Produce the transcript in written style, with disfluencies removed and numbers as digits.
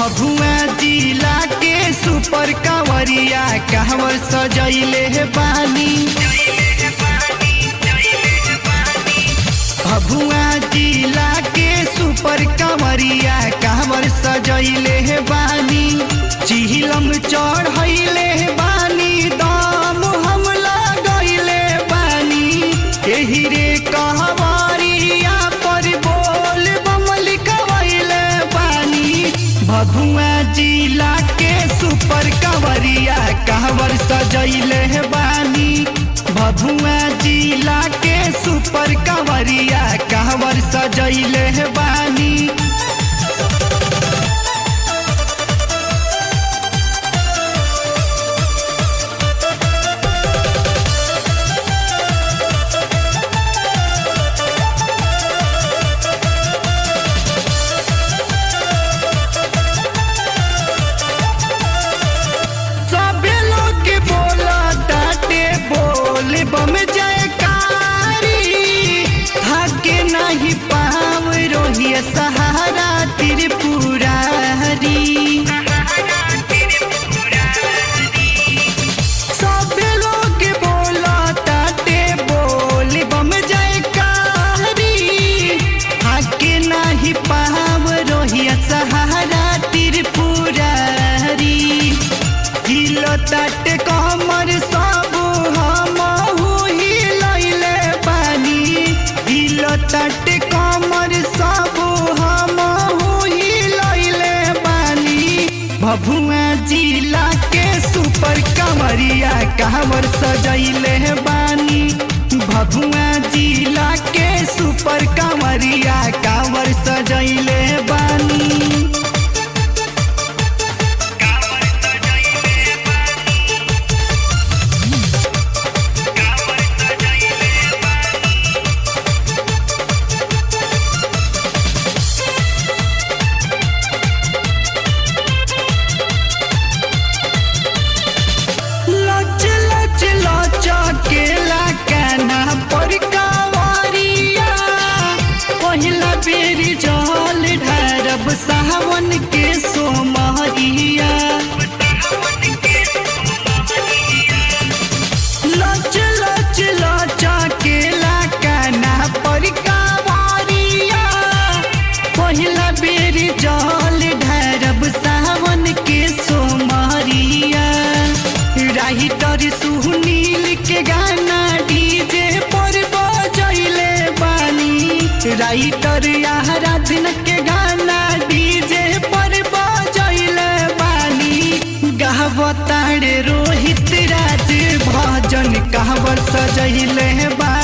भभुआ जिला के सुपर कांवरिया कहवर सजैले बानी। भभुआ जिला के सुपर कांवरिया कहवर सजैले बानी। चिहिलम चढ़ैले बानी दाम हम लगैले बानी। एही रे कहवरिया पर बोल बम लिखवैले बानी। भभुआ जिला के सुपर कांवरिया कहवर सजैले बानी। भभुआ जिला के सुपर कांवरिया कहवर सजैले बानी। बम जयकारी भाग्य नहीं पाव रोहिया सहारा त्रिपुरारी। सब लोग बोला ताटे बोल बम जयकारी भाग्य नहीं पाव रोहिया सहारा त्रिपुरारी। हिलो ताटे कमर सब तट कमर सब हम हिलैले बानी। भभुआ जिला के सुपर कांवरिया कहवर सजैले बानी। भभुआ जिला के सुपर कांवरिया कहवर सजैले बानी। चकेला काना पर कांवरिया पहिला बेरी जल ढारब सावन के सोमरिया। लच लच चकेला काना पर कांवरिया पहिला बेरी जल ढारब सावन के सोमरिया। राइटर सुनील के गाना डीजे पर बजैले बानी। राइटर आराधना के गाना डीजे पर बजैले बानी। गावतारे रोहित राज भजन कहवर सजैले बानी।